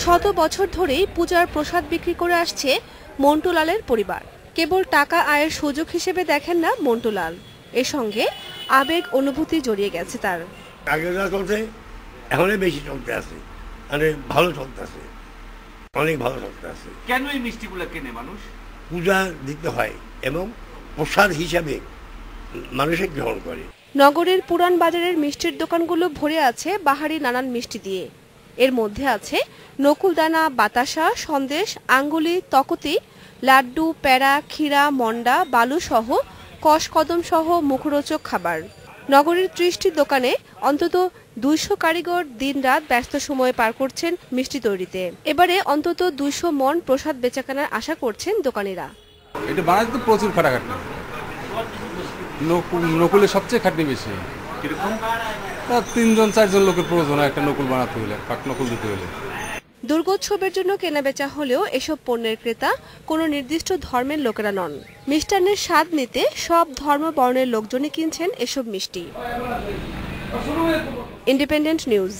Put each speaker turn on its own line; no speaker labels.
শত বছর ধরেই পূজার প্রসাদ বিক্রি করে আসছে মন্টুলালের পরিবার। কেবল টাকা আয়ের সুযোগ হিসেবে দেখেন না মন্টুলাল, এর সঙ্গে আবেগ অনুভূতি জড়িয়ে গেছে তার।
আগে যা চলছে এখনই বেশি চলতে আছে, মানে ভালো চলতে আছে, অনেক ভালো চলতে আছে।
কেন এই মিষ্টিগুলো কেনে মানুষ?
পূজা দিতে হয় এবং প্রসাদ হিসাবে মানুষে গ্রহণ করে।
নগরের পুরান বাজারের মিষ্টির দোকানগুলো ভরে আছে বাহারি নানান মিষ্টি দিয়ে। এর মধ্যে আছে নকুলদানা, বাতাসা, সন্দেশ, আঙ্গুলি, তকতি, লাড্ডু, প্যাড়া, ক্ষীরা, মন্ডা, বালু সহ কসকদম সহ মুখরোচক খাবার। নগরীর ৩০টি দোকানে অন্তত ২০০ কারিগর দিনরাত ব্যস্ত সময় পার করছেন মিষ্টি তৈরিতে। এবারে অন্তত ২০০ মণ প্রসাদ বেচাকেনার আশা করছেন দোকানিরা।
এটা বানাতে তো প্রচুর খাটাখাটি, নকুলের সবচেয়ে খাটনি বেশি।
কিরকম?
৩-৪ জন লোকের প্রয়োজন হয় একটা নকুল বানাতে হলে, পাক নকুল দিতে হলে।
দুর্গোৎসবের জন্য কেনাবেচা হলেও এসব পণ্যের ক্রেতা কোনো নির্দিষ্ট ধর্মের লোকেরা নন। মিষ্টান্নের স্বাদ নিতে সব ধর্ম বর্ণের লোকজনই কিনছেন এসব মিষ্টি। Independent news.